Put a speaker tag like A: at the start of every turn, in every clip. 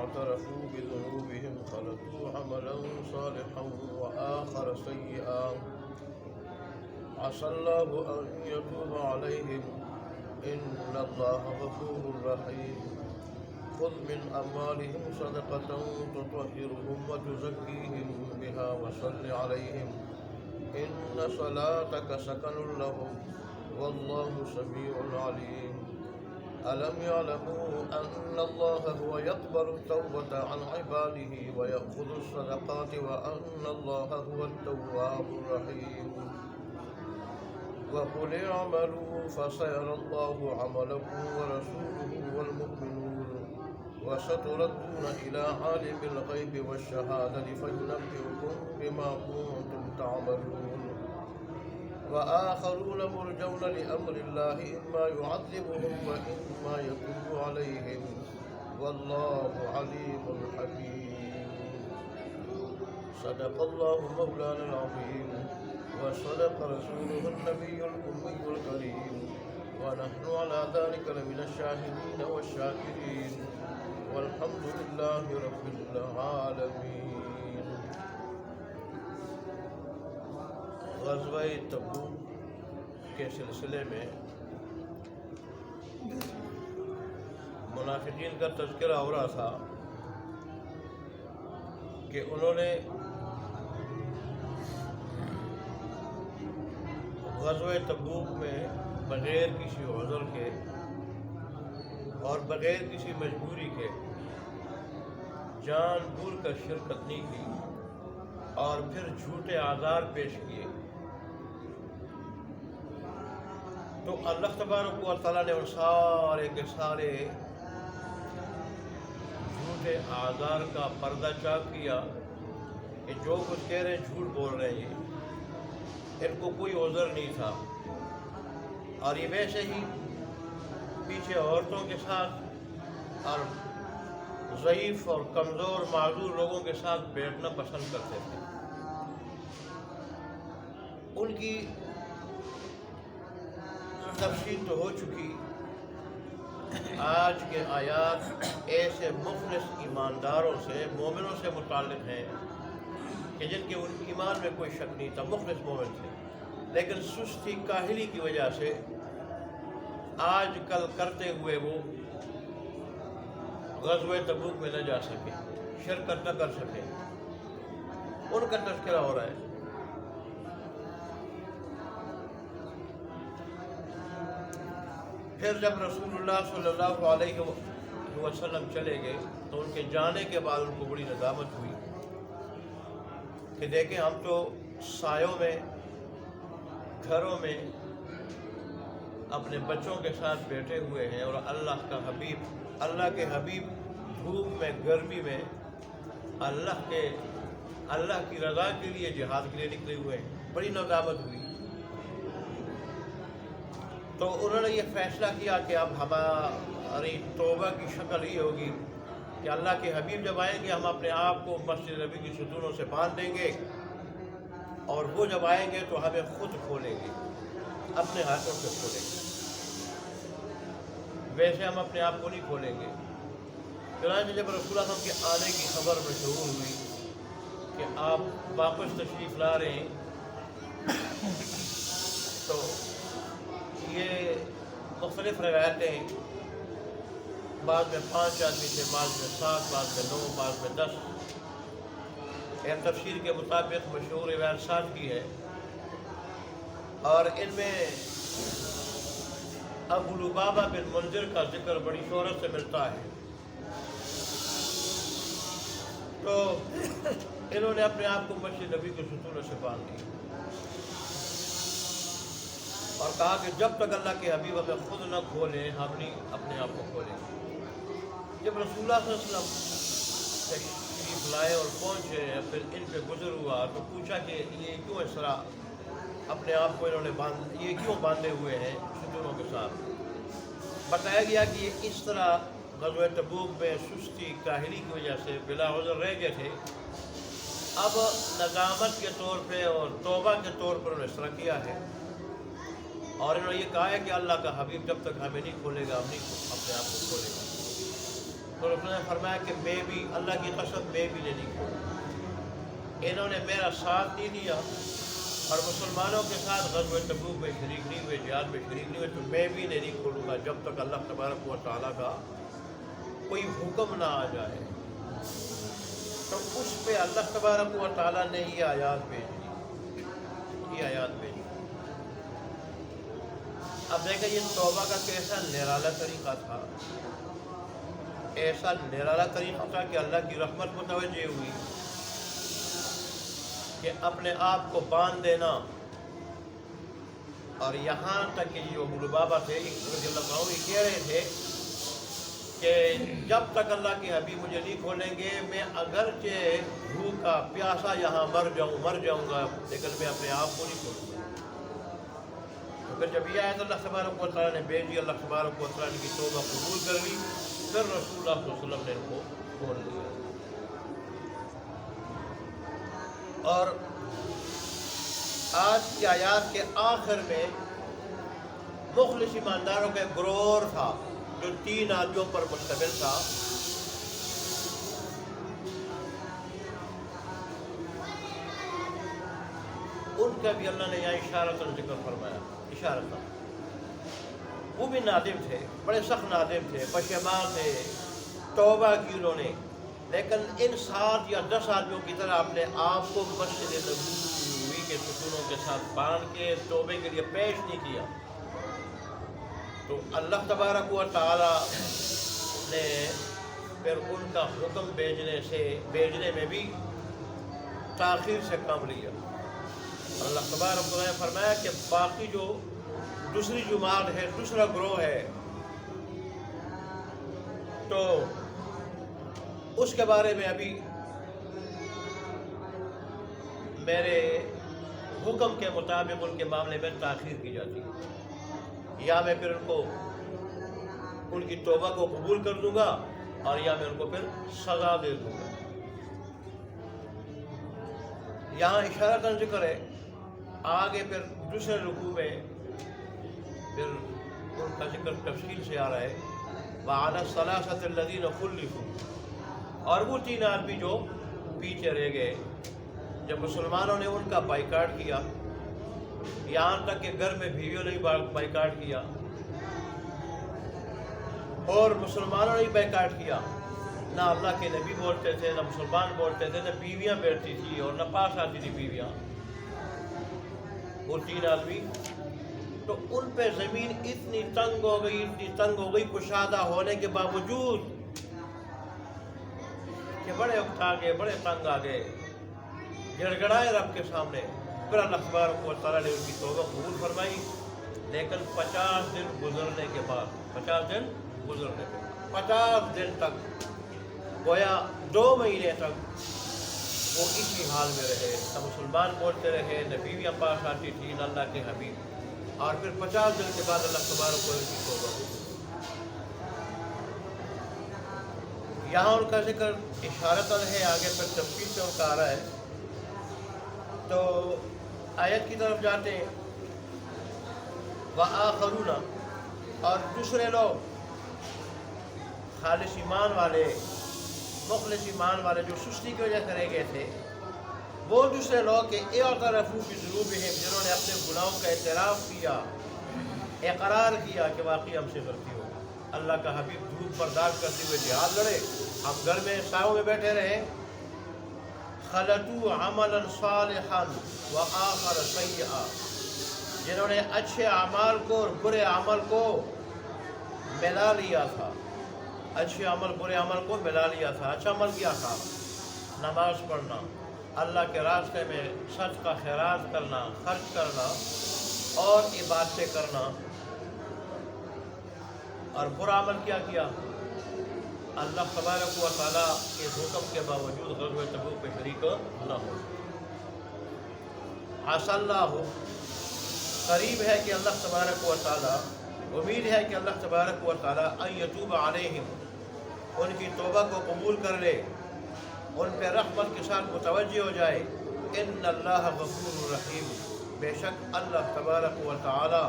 A: فاعترفوا بذنوبهم خلطوا عملا صالحا وآخر سيئا عسى الله أن يتوب عليهم إن الله غفور رحيم خذ من أموالهم صدقة تطهرهم وتزكيهم بها وصل عليهم إن صلاتك سكن لهم والله سميع عليم ألم يعلموا أن الله هو يقبل التوبة عن عباده ويأخذ الصدقات وأن الله هو التواب الرحيم وقل اعملوا فسيرى الله عملكم ورسوله والمؤمنون وستردون إلى عالم الغيب والشهادة فينبئكم بما كنتم تعملون وآخرون مرجون لأمر الله إما يعذبهم وإما يتوب عليهم والله عليم حكيم صدق الله مولانا العظيم وصدق رسوله النبي الأمي الكريم ونحن على ذلك لمن الشاهدين والشاكرين والحمد لله رب العالمين. غزوہ تبوک کے سلسلے میں منافقین کا تذکرہ ہو رہا تھا کہ انہوں نے غزوہ تبوک میں بغیر کسی عذر کے اور بغیر کسی مجبوری کے جان بوجھ کر شرکت نہیں کی اور پھر جھوٹے اعذار پیش کیے، تو اللہ تبارک و تعالیٰ نے ان سارے کے سارے جھوٹے اعذار کا پردہ چاک کیا کہ جو کچھ کہہ رہے ہیں جھوٹ بول رہے ہیں، ان کو کوئی عذر نہیں تھا، اور یہ ویسے ہی پیچھے عورتوں کے ساتھ اور ضعیف اور کمزور معذور لوگوں کے ساتھ بیٹھنا پسند کرتے تھے۔ ان کی تفصیل تو ہو چکی، آج کے آیات ایسے مخلص ایمانداروں سے مومنوں سے متعلق ہیں کہ جن کے ان ایمان میں کوئی شک نہیں تھا، مخلص مومن تھے، لیکن سستی کاہلی کی وجہ سے آج کل کرتے ہوئے وہ غزوہ تبوک میں نہ جا سکے، شرکت نہ کر سکے، ان کا تذکرہ ہو رہا ہے۔ پھر جب رسول اللہ صلی اللہ علیہ وسلم چلے گئے تو ان کے جانے کے بعد ان کو بڑی ندامت ہوئی کہ دیکھیں ہم تو سایوں میں گھروں میں اپنے بچوں کے ساتھ بیٹھے ہوئے ہیں اور اللہ کے حبیب دھوپ میں گرمی میں اللہ کی رضا کے لیے جہاد کے لیے نکلے ہوئے ہیں، بڑی ندامت ہوئی۔ تو انہوں نے یہ فیصلہ کیا کہ اب ہماری توبہ کی شکل یہ ہوگی کہ اللہ کے حبیب جب آئیں گے ہم اپنے آپ کو مسجد نبی کی ستونوں سے باندھ دیں گے، اور وہ جب آئیں گے تو ہمیں خود کھولیں گے، اپنے ہاتھوں سے کھولیں گے، ویسے ہم اپنے آپ کو نہیں کھولیں گے۔ چنانچہ جب رسول اللہ صلی اللہ علیہ وسلم کے آنے کی خبر مشہور ہوئی کہ آپ واپس تشریف لا رہے ہیں، تو یہ مختلف روایتیں، بعض میں 5 آدمی تھے، بعض میں 7، بعض میں 9، بعض میں 10۔ ایک تفسیر کے مطابق مشہور روایت 7 کی ہے، اور ان میں ابو لبابہ بن منذر کا ذکر بڑی شہرت سے ملتا ہے۔ تو انہوں نے اپنے آپ کو مسجد نبی کے ستونوں سے باندھ دیا اور کہا کہ جب تک اللہ کے حبیب ہمیں خود نہ کھولیں ہم نہیں اپنے آپ کو کھولیں گے۔ جب رسول اللہ صلی اللہ علیہ وسلم تشریف لائے اور پہنچے، پھر ان پہ گزر ہوا تو پوچھا کہ یہ کیوں اس طرح اپنے آپ کو انہوں نے یہ کیوں باندھے ہوئے ہیں ستونوں کے ساتھ؟ بتایا گیا کہ یہ اس طرح غزوہ تبوک میں سستی کاہلی کی وجہ سے بلا عذر رہ گئے تھے، اب ندامت کے طور پہ اور توبہ کے طور پر انہوں نے اس طرح کیا ہے، اور انہوں نے یہ کہا ہے کہ اللہ کا حبیب جب تک ہمیں نہیں کھولے گا ہم نہیں اپنے آپ کو کھولے گا۔ تو رسول نے فرمایا کہ میں بھی اللہ کی قسم میں بھی نہیں کھولوں. انہوں نے میرا ساتھ نہیں دیا اور مسلمانوں کے ساتھ غزوہ تبوک میں شریک نہیں ہوئے, جہاد میں شریک نہیں ہوئے, تو میں بھی نہیں کھولوں گا جب تک اللہ تبارک و تعالیٰ کا کوئی حکم نہ آ جائے. تو اس پہ اللہ تبارک و تعالیٰ نے یہ آیات بھیجی. اب دیکھیں یہ توبہ کا کیسا نرالا طریقہ تھا, ایسا نرالا طریقہ تھا کہ اللہ کی رحمت متوجہ ہوئی کہ اپنے آپ کو باندھ دینا. اور یہاں تک کہ جو لبابہ تھے رضی اللہ عنہ یہ کہہ رہے تھے کہ جب تک اللہ کے حبیب مجھے نہیں کھولیں گے میں اگرچہ بھوکا پیاسا یہاں مر جاؤں گا لیکن میں اپنے آپ کو نہیں کھولوں گا. تو پھر جب یہ آیت اللہ تبارک و تعالیٰ نے بھیجی, اللہ تبارک و تعالیٰ نے کی توبہ قبول کر لی, پھر رسول اللہ صلی اللہ علیہ وسلم نے ان کو کھول دیا. اور آج کی آیات کے آخر میں مخلص ایمانداروں کا گروہ تھا جو 3 آدمیوں پر مشتمل تھا. ان کا بھی اللہ نے یہاں اشارتاً ذکر فرمایا. اشارتاً وہ بھی نادم تھے, بڑے سخت نادم تھے, پشیمان تھے, توبہ کی انہوں نے, لیکن ان 7 یا 10 آدمیوں کی طرح اپنے آپ کو مسجد نبوی کے ستونوں کے ساتھ باندھ کے توبے کے لیے پیش نہیں کیا. تو اللہ تبارک و تعالیٰ نے پھر ان کا حکم بھیجنے میں بھی تاخیر سے کام لیا. اللہ تبارک و تعالیٰ نے فرمایا کہ باقی جو دوسری جماعت ہے, دوسرا گروہ ہے, تو اس کے بارے میں ابھی میرے حکم کے مطابق ان کے معاملے میں تاخیر کی جاتی ہے, یا میں پھر ان کی توبہ کو قبول کر دوں گا اور یا میں ان کو پھر سزا دے دوں گا. یہاں اشارہ کا ذکر ہے, آگے پھر دوسرے رکوع میں پھر ان کا ذکر تفصیل سے آ رہا ہے. وَعَلَى الثَّلَاثَةِ الَّذِينَ خُلِّفُوا, اور وہ 3 آدمی جو پیچھے رہ گئے جب مسلمانوں نے ان کا بائیکاٹ کیا, یہاں تک کہ گھر میں بیویوں نے بائیکاٹ کیا اور مسلمانوں نے بائیکاٹ کیا. نہ اللہ کے نبی بولتے تھے, نہ مسلمان بولتے تھے, نہ بیویاں بیٹھتی تھی اور نہ پاس آتی تھی بیویاں. وہ 3 آدمی, تو ان پہ زمین اتنی تنگ ہو گئی کشادہ ہونے کے باوجود کہ بڑے اکتا گئے, بڑے تنگ آ گئے, گڑ گڑائے رب کے سامنے. پھر اللہ تبارک و تعالیٰ نے ان کی توبہ قبول فرمائی, لیکن 50 دن گزرنے کے بعد 50 دن تک گویا 2 مہینے تک وہ اسی حال میں رہے, نہ مسلمان بولتے رہے, نہ بیویاں پاس آتی تھی, نہ اللہ کے حبیب. اور پھر 50 دن کے بعد اللہ تبارک و تعالیٰ کی توبہ ہوئی. یہاں ان کا ذکر اشارتاً ہے, آگے پھر تفصیل سے ان کا آ رہا ہے. تو آیت کی طرف جاتے ہیں. وَآخَرُونَ, اور دوسرے لوگ خالص ایمان والے, مخلص ایمان والے جو سستی کی وجہ سے رہ گئے تھے, وہ دوسرے لوگ کہ اعترفوا بذنوبہم, جنہوں نے اپنے گناہوں کا اعتراف کیا, اقرار کیا کہ واقعی ہم سے غلطی ہو. اللہ کا حبیب دھوپ برداشت کرتے ہوئے جہاد لڑے, ہم گھر میں سایوں میں بیٹھے رہے. خلطوا عملا صالحا وآخر سیئا, جنہوں نے اچھے اعمال کو اور برے عمل کو ملا لیا تھا, اچھے عمل برے عمل کو ملا لیا تھا. اچھا عمل کیا تھا, نماز پڑھنا, اللہ کے راستے میں صدقہ خیرات کرنا, خرچ کرنا اور عبادتیں کرنا. اور برا عمل کیا کیا, اللہ تبارک و تعالیٰ کے حکم کے باوجود غزوہ تبوک میں شریک نہ ہو. عسى اللہ, قریب ہے کہ اللہ تبارک و تعالیٰ, امید ہے کہ اللہ تبارک و تعالیٰ ان یتوب علیہم, ان کی توبہ کو قبول کر لے, ان پہ رحمت کے ساتھ متوجہ ہو جائے. ان اللہ غفور رحیم, بے شک اللہ تبارک و تعالیٰ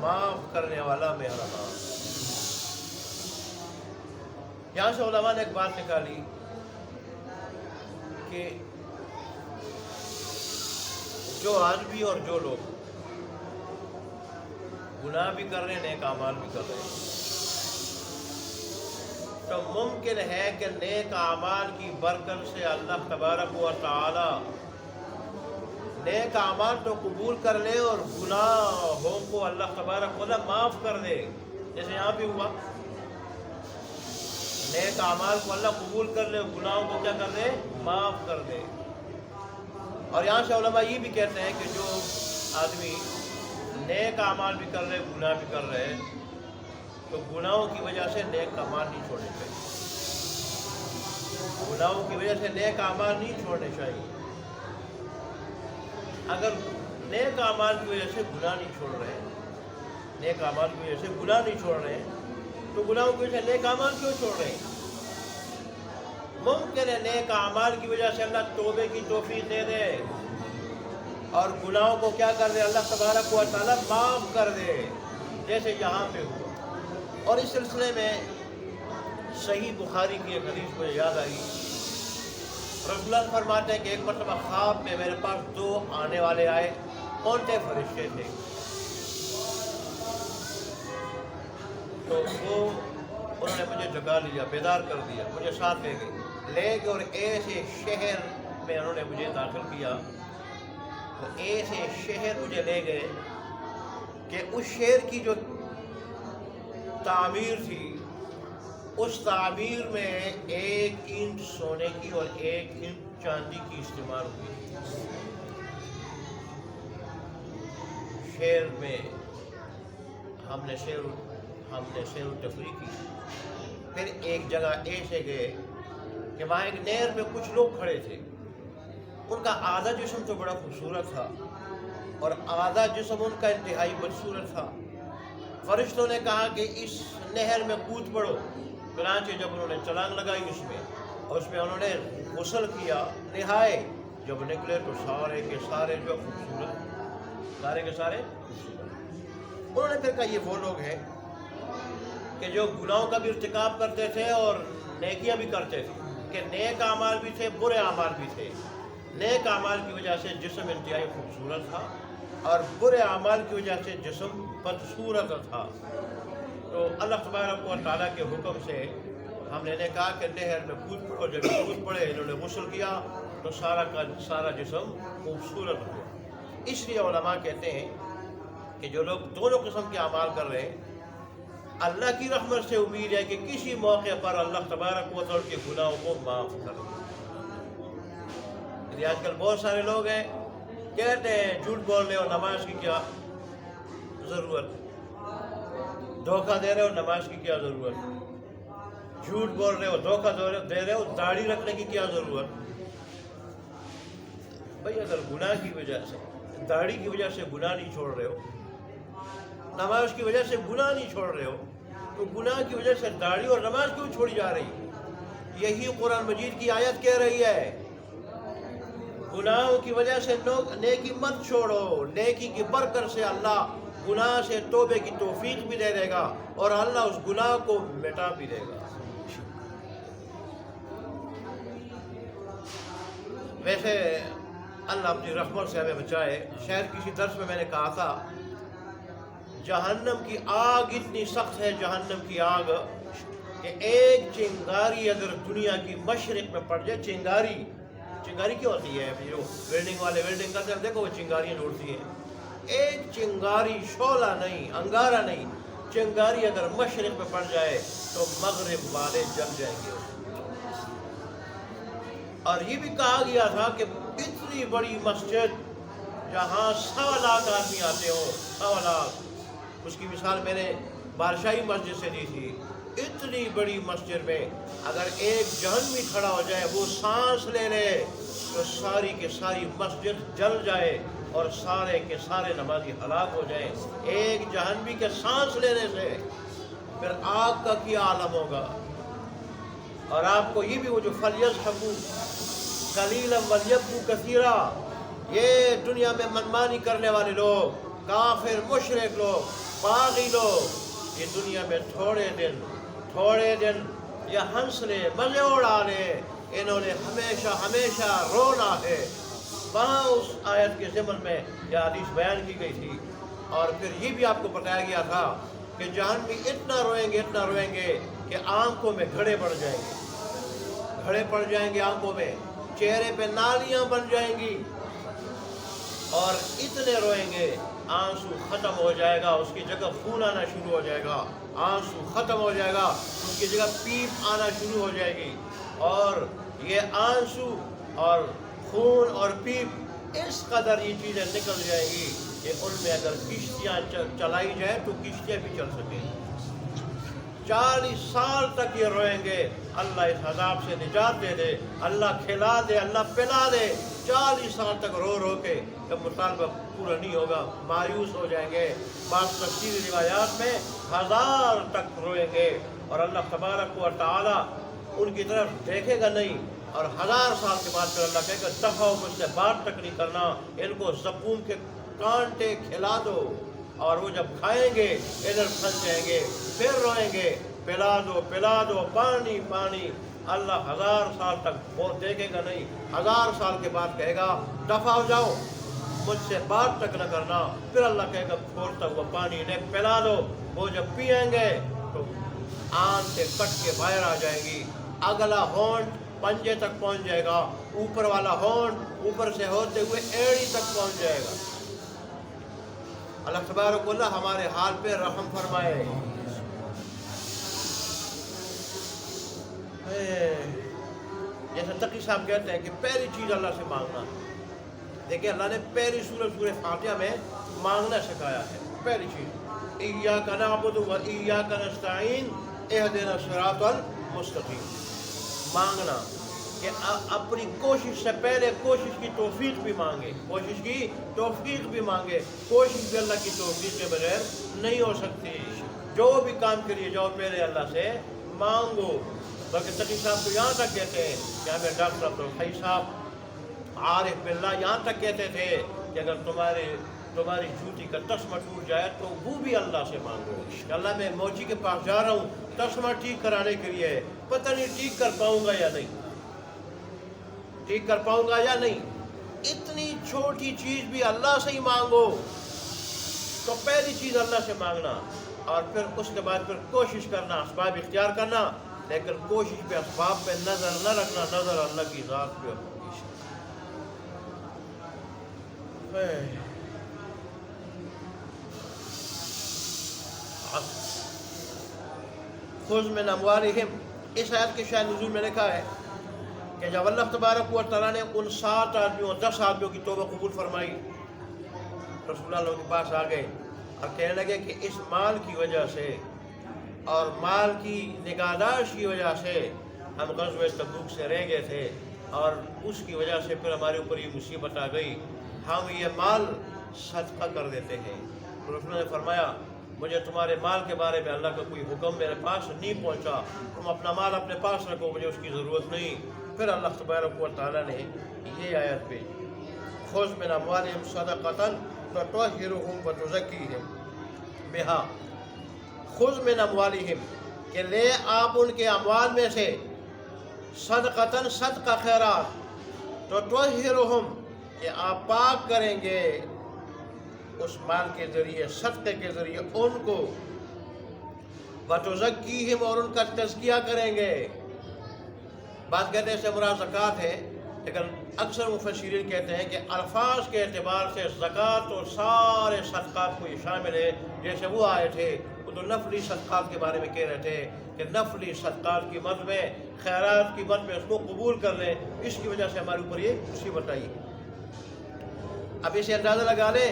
A: معاف کرنے والا مہربان. یہاں سے علماء نے ایک بات نکالی کہ جو آدمی اور جو لوگ گناہ بھی کر رہے ہیں نیک اعمال بھی کر رہے ہیں، تو ممکن ہے کہ نیک اعمال کی برکت سے اللہ تبارک و تعالی نیک اعمال تو قبول کر لے اور گناہوں کو اللہ تبارک و تعالی معاف کر دے، جیسے یہاں بھی ہوا نیک اعمال کو اللہ قبول کر لے اور گناہوں کو کیا کر دے؟ معاف کر دے۔ اور یہاں سے علماء یہ بھی کہتے ہیں کہ جو آدمی نیک اعمال بھی کر رہے گناہ بھی کر رہے تو گناہوں کی وجہ سے نیک اعمال نہیں چھوڑنے چاہیے، گناہوں کی وجہ سے نیک اعمال نہیں چھوڑنے چاہیے۔ اگر نیک اعمال کی وجہ سے گناہ نہیں چھوڑ رہے، نیک اعمال کی وجہ سے گناہ نہیں چھوڑ رہے تو گناہوں کی وجہ سے نیک اعمال کیوں چھوڑ رہے ہیں؟ ممکن ہے نیک اعمال کی وجہ سے اللہ توبے کی توفیق دے دے اور گناہوں کو کیا کر دے؟ اللہ تبارک و تعالیٰ معاف کر دے، جیسے یہاں پہ ہوا۔ اور اس سلسلے میں صحیح بخاری کی ایک حدیث مجھے یاد آئی، رسول اللہ فرماتے ہیں کہ ایک مرتبہ خواب میں میرے پاس دو آنے والے آئے، کون تھے؟ فرشتے تھے۔ تو وہ انہوں نے مجھے جگا لیا، بیدار کر دیا، مجھے ساتھ لے گئے اور ایسے شہر میں انہوں نے مجھے داخل کیا، وہ ایسے شہر مجھے لے گئے کہ اس شہر کی جو تعمیر تھی، اس تعمیر میں 1 اینٹ سونے کی اور 1 اینٹ چاندی کی استعمال ہوئی۔ شہر میں ہم نے سیر و تفریح کی، پھر ایک جگہ ایسے گئے کہ وہاں ایک نہر پہ کچھ لوگ کھڑے تھے، ان کا آدھا جسم تو بڑا خوبصورت تھا اور آدھا جسم ان کا انتہائی بدصورت تھا۔ فرشتوں نے کہا کہ اس نہر میں کود پڑو، چنانچہ جب انہوں نے چھلانگ لگائی اس میں اور اس میں انہوں نے غسل کیا، نہائے، جب نکلے تو سارے کے سارے جو خوبصورت، سارے کے سارے خوبصورت۔ انہوں نے پھر کہا یہ وہ لوگ ہیں کہ جو گناہوں کا بھی ارتکاب کرتے تھے اور نیکیاں بھی کرتے تھے، کہ نیک اعمال بھی تھے برے اعمال بھی تھے۔ نیک اعمال کی وجہ سے جسم انتہائی خوبصورت تھا اور برے اعمال کی وجہ سے جسم بدصورت تھا۔ تو اللہ تبارک و تعالیٰ کے حکم سے ہم نے کہا کہ نہر میں کود پڑو، جب کود پڑے انہوں نے غسل کیا تو سارا کا سارا جسم خوبصورت ہوا۔ اس لیے علماء کہتے ہیں کہ جو لوگ دونوں قسم کے اعمال کر رہے ہیں، اللہ کی رحمت سے امید ہے کہ کسی موقع پر اللہ تبارک و تعالیٰ کے گناہوں کو معاف کر دے۔ آج کل بہت سارے لوگ ہیں کہتے ہیں جھوٹ بول رہے ہو نماز کی کیا ضرورت، دھوکہ دے رہے ہو نماز کی کیا ضرورت، جھوٹ بول رہے ہو دھوکہ دے رہے ہو داڑھی رکھنے کی کیا ضرورت۔ بھئی اگر گناہ کی وجہ سے، داڑھی کی وجہ سے گناہ نہیں چھوڑ رہے ہو، نماز کی وجہ سے گناہ نہیں چھوڑ رہے ہو، تو گناہ کی وجہ سے داڑھی اور نماز کیوں چھوڑی جا رہی؟ یہی قرآن مجید کی آیت کہہ رہی ہے، گناہوں کی وجہ سے نیکی مت چھوڑو، نیکی کی برکت سے اللہ گناہ سے توبے کی توفیق بھی دے دے گا اور اللہ اس گناہ کو مٹا بھی دے گا۔ ویسے اللہ اپنی رحمت سے ہمیں بچائے۔ شاید کسی درس میں نے کہا تھا جہنم کی آگ اتنی سخت ہے، جہنم کی آگ، کہ ایک چنگاری اگر دنیا کی مشرق میں پڑ جائے، چنگاری کیا ہوتی ہے؟ جو ویلڈنگ والے ویلڈنگ کرتے ہیں دیکھو وہ چنگاریاں جوڑتی ہیں، ایک چنگاری، شعلہ نہیں، انگارہ نہیں، چنگاری اگر مشرق میں پڑ جائے تو مغرب والے جل جائیں گے۔ اور یہ بھی کہا گیا تھا کہ اتنی بڑی مسجد جہاں 1.25 لاکھ آدمی آتے ہوں، 1.25 لاکھ، اس کی مثال میں نے بادشاہی مسجد سے دی تھی، اتنی بڑی مسجد میں اگر ایک جہنمی کھڑا ہو جائے، وہ سانس لے لے تو ساری کے ساری مسجد جل جائے اور سارے کے سارے نمازی ہلاک ہو جائیں ایک جہنمی کے سانس لینے سے، پھر آگ کا کیا عالم ہوگا۔ اور آپ کو یہ بھی وہ جو فَلْيَضْحَكُوا قَلِيلًا وَلْيَبْكُوا كَثِيرًا، یہ دنیا میں منمانی کرنے والے لوگ، کافر مشرک لوگ، باغی لوگ، یہ دنیا میں تھوڑے دن یا ہنس لیں، مزے اڑا لیں، انہوں نے ہمیشہ ہمیشہ رونا ہے۔ وہاں اس آیت کے ضمن میں یہ حدیث بیان کی گئی تھی، اور پھر یہ بھی آپ کو بتایا گیا تھا کہ جہنمی اتنا روئیں گے کہ آنکھوں میں گھڑے پڑ جائیں گے، گھڑے پڑ جائیں گے آنکھوں میں، چہرے پہ نالیاں بن جائیں گی، اور اتنے روئیں گے آنسو ختم ہو جائے گا، اس کی جگہ خون آنا شروع ہو جائے گا، آنسو ختم ہو جائے گا، اس کی جگہ پیپ آنا شروع ہو جائے گی، اور یہ آنسو اور خون اور پیپ اس قدر یہ چیزیں نکل جائیں گی کہ ان میں اگر کشتیاں چلائی جائیں تو کشتیاں بھی چل سکیں۔ 40 سال تک یہ روئیں گے، اللہ اس عذاب سے نجات دے دے، اللہ کھلا دے، اللہ پلا دے۔ 40 سال تک رو رو کے جب مطالبہ پورا نہیں ہوگا مایوس ہو جائیں گے۔ بعض تفسیری روایات میں 1000 تک روئیں گے، اور اللہ تبارک و تعالی ان کی طرف دیکھے گا نہیں، اور 1000 سال کے بعد پھر اللہ کہے گا دفعہ مجھ سے بات تک نہیں کرنا، ان کو زقوم کے کانٹے کھلا دو، اور وہ جب کھائیں گے ادھر پھنس جائیں گے، پھر روئیں گے، پلا دو پانی پانی۔ اللہ 1000 سال تک وہ دیکھے گا نہیں، 1000 سال کے بعد کہے گا دفع ہو جاؤ، مجھ سے بات تک نہ کرنا، پھر اللہ کہے گا کھولتا ہوا پانی انہیں پلا دو، وہ جب پئیں گے تو آن سے کٹ کے باہر آ جائے گی، اگلا ہونٹ پنجے تک پہنچ جائے گا، اوپر والا ہونٹ اوپر سے ہوتے ہوئے ایڑی تک پہنچ جائے گا۔ اللہ تبارک اللہ ہمارے حال پہ رحم فرمائے۔ جیسے تقی صاحب کہتے ہیں کہ پہلی چیز اللہ سے مانگنا، دیکھیں اللہ نے پہلی سورہ فاتحہ میں مانگنا سکھایا ہے۔ پہلی چیز ایاک نعبد و ایاک نستعین اہدنا الصراط المستقیم، مانگنا کہ اپنی کوشش سے پہلے کوشش کی توفیق بھی مانگے، کوشش کی توفیق بھی مانگے، کوشش بھی اللہ کی توفیق کے بغیر نہیں ہو سکتی۔ جو بھی کام کریے جاؤ پہلے اللہ سے مانگو۔ بلکہ تقی صاحب تو یہاں تک کہتے ہیں کہ ہمیں ڈاکٹر عبدالحی صاحب عارف باللہ یہاں تک کہتے تھے کہ اگر تمہاری جوتی کا تسمہ ٹوٹ جائے تو وہ بھی اللہ سے مانگو کہ اللہ میں موچی کے پاس جا رہا ہوں تسمہ ٹھیک کرانے کے لیے، پتہ نہیں ٹھیک کر پاؤں گا یا نہیں، اتنی چھوٹی چیز بھی اللہ سے ہی مانگو۔ تو پہلی چیز اللہ سے مانگنا، اور پھر اس کے بعد پھر کوشش کرنا، اسباب اختیار کرنا، لیکن کوشش پہ اسباب پہ نظر نہ رکھنا، نظر اللہ کی ذات پہ ہوگی۔ خذ من اموالہم، اس آیت کے شاید نزول میں لکھا ہے کہ جب اللہ تبارک و تعالیٰ نے ان 7 آدمیوں 10 آدمیوں کی توبہ قبول فرمائی، رسول اللہ کے پاس آ گئے اور کہنے لگے کہ اس مال کی وجہ سے اور مال کی نگہداشت کی وجہ سے ہم غزوہ تبوک سے رہ گئے تھے، اور اس کی وجہ سے پھر ہمارے اوپر یہ مصیبت آ گئی، ہم یہ مال صدقہ کر دیتے ہیں۔ رسول اللہ نے فرمایا مجھے تمہارے مال کے بارے میں اللہ کا کوئی حکم میرے پاس نہیں پہنچا، تم اپنا مال اپنے پاس رکھو، مجھے اس کی ضرورت نہیں۔ پھر اللہ تبارک و تعالیٰ نے یہ آیت بھیجی، خذ من اموالہم صدقۃ تطہرہم وتزکیہم بہا، خذ من اموالہم کہ لے آپ ان کے اموال میں سے، صدقۃ صدقہ خیرات، تطہرہم کہ آپ پاک کریں گے اس مال کے ذریعے، صدقے کے ذریعے ان کو، وتزکیہم اور ان کا تزکیہ کریں گے۔ بات کہتے ہیں اس سے مراد زکوٰۃ ہے، لیکن اکثر مفسرین کہتے ہیں کہ الفاظ کے اعتبار سے زکوٰۃ اور سارے صدقات کو یہ شامل ہے۔ جیسے وہ آئے تھے وہ تو نفلی صدقات کے بارے میں کہہ رہے تھے کہ نفلی صدقات کی مد میں، خیرات کی مد میں اس کو قبول کر لیں، اس کی وجہ سے ہمارے اوپر یہ مصیبت آئی۔ اب اسے اندازہ لگا لیں،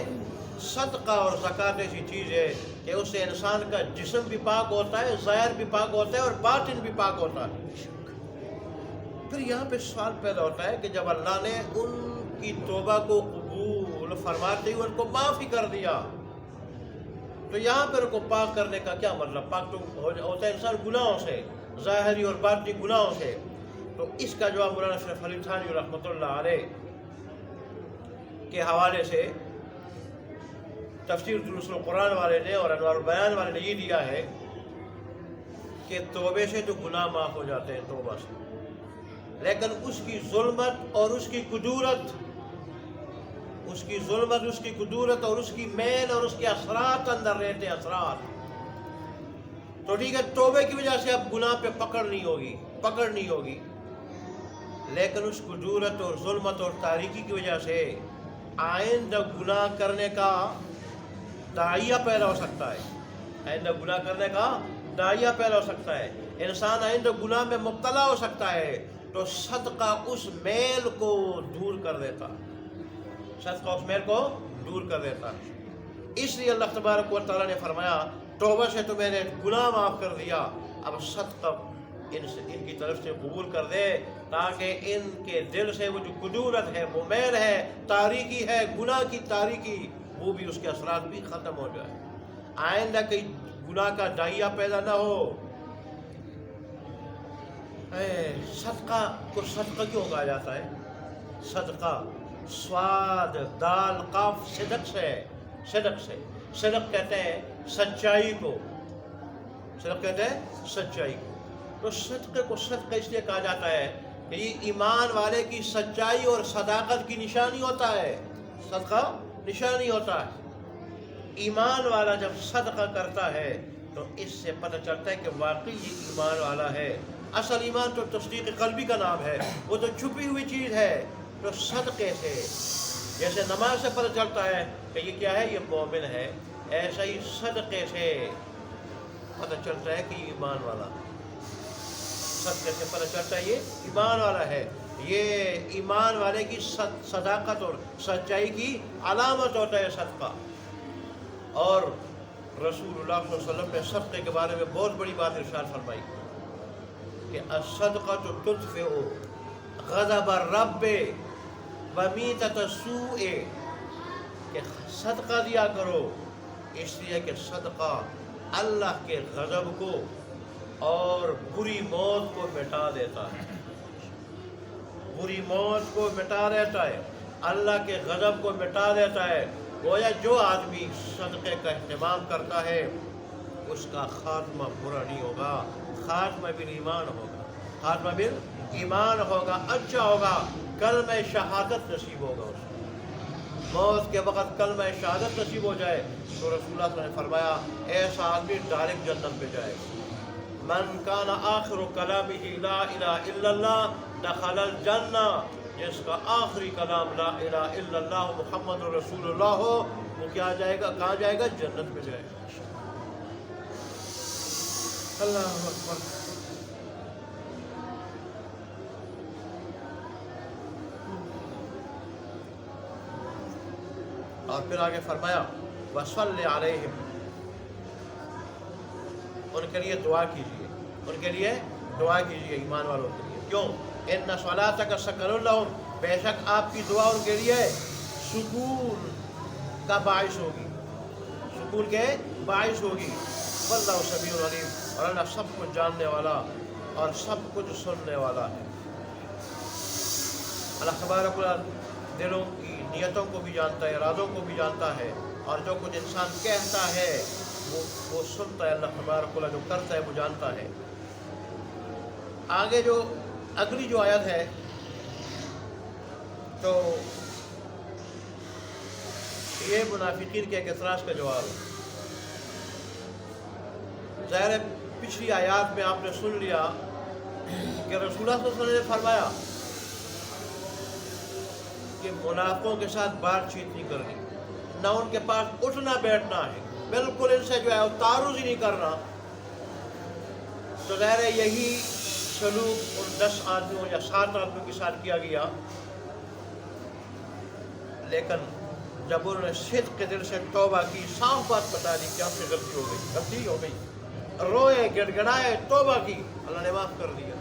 A: صدقہ اور زکوٰۃ ایسی چیز ہے کہ اس سے انسان کا جسم بھی پاک ہوتا ہے، ظاہر بھی پاک ہوتا ہے، اور باطن بھی پاک ہوتا ہے۔ پھر یہاں پہ سوال پیدا ہوتا ہے کہ جب اللہ نے ان کی توبہ کو قبول فرماتے ہوئے ان کو معاف ہی کر دیا، تو یہاں پر ان کو پاک کرنے کا کیا مطلب؟ پاک تو ہوتا ہے انسان گناہوں سے، ظاہری اور باطنی گناہوں سے۔ تو اس کا جواب مولانا اشرف علی تھانوی رحمۃ اللہ علیہ کے حوالے سے تفسیر دروس القرآن والے نے اور انوار البیان والے نے یہ دیا ہے کہ توبے سے تو گناہ معاف ہو جاتے ہیں توبہ سے، لیکن اس کی ظلمت اور اس کی قدورت، اس کی ظلمت، اس کی قدورت اور اس کی میل اور اس کے اثرات اندر رہتے ہیں، اثرات. تو ٹھیک ہے، توبے کی وجہ سے اب گناہ پہ پکڑ نہیں ہوگی، لیکن اس قدورت اور ظلمت اور تاریکی کی وجہ سے آئندہ گناہ کرنے کا داعیہ پیدا ہو سکتا ہے، آئندہ گناہ کرنے کا داعیہ پیدا ہو سکتا ہے، انسان آئندہ گناہ میں مبتلا ہو سکتا ہے. تو صدقہ اس میل کو دور کر دیتا، صدقہ اس میل کو دور کر دیتا. اس لیے اللہ تبارک و تعالیٰ نے فرمایا توبہ سے تو میں نے گناہ معاف کر دیا، اب صدقہ ان کی طرف سے قبول کر دے، تاکہ ان کے دل سے وہ جو قدورت ہے، وہ میل ہے، تاریکی ہے، گناہ کی تاریکی، وہ بھی اس کے اثرات بھی ختم ہو جائے، آئندہ کئی گناہ کا داعیہ پیدا نہ ہو. صدقہ کو صدقہ کیوں کہا جاتا ہے؟ صدقہ سواد دال قاف صدق سے، صدق کہتے ہیں سچائی کو، صدق کہتے ہیں سچائی کو. تو صدقے کو صدقہ اس لیے کہا جاتا ہے کہ یہ ایمان والے کی سچائی اور صداقت کی نشانی ہوتا ہے، صدقہ نشانی ہوتا ہے. ایمان والا جب صدقہ کرتا ہے تو اس سے پتہ چلتا ہے کہ واقعی یہ ایمان والا ہے. اصل ایمان تو تصدیق قلبی کا نام ہے، وہ تو چھپی ہوئی چیز ہے. تو صدقے سے، جیسے نماز سے پتہ چلتا ہے کہ یہ کیا ہے، یہ مومن ہے، ایسا ہی صدقے سے پتہ چلتا ہے کہ یہ ایمان والا، صدقے سے پتہ چلتا ہے یہ ایمان والا ہے. یہ ایمان والے کی صداقت اور سچائی کی علامت ہوتا ہے صدقہ. اور رسول اللہ صلی اللہ علیہ وسلم نے صدقے کے بارے میں بہت بڑی بات ارشاد فرمائی کہ الصدقۃ تطفئ غضب الرب ومیتۃ السوء، کہ صدقہ دیا کرو اس لیے کہ صدقہ اللہ کے غضب کو اور بری موت کو مٹا دیتا ہے، بری موت کو مٹا دیتا ہے، اللہ کے غضب کو مٹا دیتا ہے. گویا جو آدمی صدقے کا اہتمام کرتا ہے اس کا خاتمہ برا نہیں ہوگا، خاتمہ بالایمان ہوگا، خاتمہ بالایمان ہوگا، اچھا ہوگا، کلمہ شہادت نصیب ہوگا اس کو. موت کے وقت کلمہ شہادت نصیب ہو جائے تو رسول اللہ صلی اللہ علیہ وسلم نے فرمایا ایسا آدمی ڈائریکٹ جنت میں جائے گا. من کان آخر کلامہ لا الہ الا اللہ دخل الجنہ، جس کا آخری کلام لا الہ الا اللہ محمد رسول اللہ ہو وہ کیا جائے گا، کہاں جائے گا، جنت میں جائے گا. اللہ اکبر. اور پھر آگے فرمایا وَصَلِّ عَلَيْهِمْ، ان کے لیے دعا کیجیے، ان کے لیے دعا کیجیے، ایمان والوں کے لیے. کیوں؟ اِنَّ صَلَاتَكَ سَكَنٌ لَهُمْ، بے شک آپ کی دعا ان کے لیے سکون کا باعث ہوگی، سکون کے باعث ہوگی. وَاللَّهُ سَمِيعٌ عَلِيمٌ، اور اللہ سب کچھ جاننے والا اور سب کچھ سننے والا ہے. اللہ تبارک و تعالیٰ دلوں کی نیتوں کو بھی جانتا ہے، ارادوں کو بھی جانتا ہے، اور جو کچھ انسان کہتا ہے وہ سنتا ہے. اللہ تبارک و تعالیٰ جو کرتا ہے وہ جانتا ہے. آگے جو اگلی جو آیت ہے تو یہ منافقین کے ایک اعتراض کا جواب ہے. ظاہر ہے پچھلی آیات میں آپ نے سن لیا کہ رسول اللہ صلی اللہ علیہ وسلم نے فرمایا کہ منافقوں کے ساتھ بات چیت نہیں کرنی، نہ ان کے پاس اٹھنا بیٹھنا ہے، بالکل ان سے جو ہے تعارض ہی نہیں کرنا. تو ظاہر ہے یہی سلوک ان 10 آدمیوں یا 7 آدمیوں کے ساتھ کیا گیا. لیکن جب انہوں نے صدق کے دل سے توبہ کی، صاف بات بتا دی کہ ہم سے غلطی ہو گئی، روئے گڑگڑائے، توبہ کی، اللہ نے معاف کر دیا.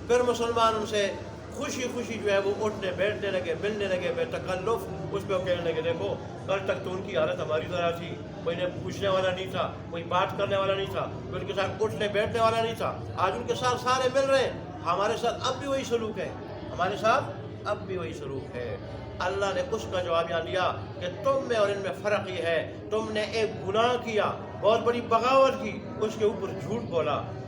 A: پھر مسلمان ان سے خوشی خوشی جو ہے وہ اٹھنے بیٹھنے لگے، ملنے لگے بے تکلف. اس پہ وہ کہنے لگے دیکھو کل تک تو ان کی حالت ہماری طرح تھی، کوئی نے پوچھنے والا نہیں تھا، کوئی بات کرنے والا نہیں تھا، کوئی ان کے ساتھ اٹھنے بیٹھنے والا نہیں تھا. آج ان کے ساتھ سارے مل رہے ہیں، ہمارے ساتھ اب بھی وہی سلوک ہے، ہمارے ساتھ اب بھی وہی سلوک ہے. اللہ نے اس کا جواب یہاں دیا کہ تم میں اور ان میں فرق یہ ہے، تم نے ایک گناہ کیا، بہت بڑی بغاوت کی، اس کے اوپر جھوٹ بولا،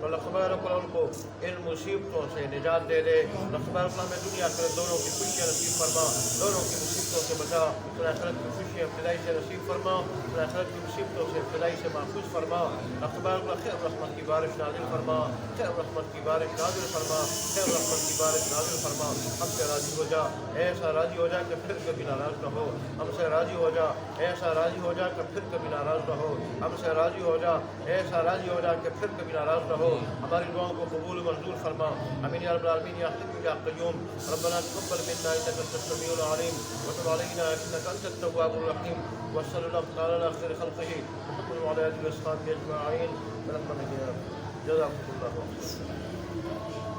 A: تو اللہ تبارک و تعالیٰ ان کو ان مصیبتوں سے نجات دے دے. اللہ تبارک و تعالیٰ ہمیں دنیا کے دونوں کی خوشیاں نصیب فرما, دونوں کی مصیبتوں سے بچا, آخرت کی خوشیاں ابتدائی سے نصیب فرما, آخرت کی مصیبتوں سے ابتدائی سے محفوظ فرما. اللہ تبارک و تعالیٰ خیر رحمت کی بارش نازل فرما, خیر رحمت کی بارش نازل فرما, خیر رحمت کی بارش نازل فرما. ہم سے راضی ہو جا, ایسا راضی ہو جا کہ پھر کبھی ناراض نہ ہو. ہم سے راضی ہو جا, ایسا راضی ہو جا کہ پھر کبھی ناراض نہ ہو. ہم سے راضی ہو جا, ایسا راضی ہو جا کہ پھر کبھی ناراض نہ ہو. ہماری دعاؤں کو قبول و منظور فرما. آمین یا رب العالمین یا حی یا قیوم. ربنا تقبل منا انک انت السمیع العلیم وتب علینا انک انت التواب الرحیم. وصلی اللہ تعالی علی خیر خلقہ محمد وعلی آلہ وصحبہ اجمعین برحمتک یا رب. جزاکم اللہ خیر.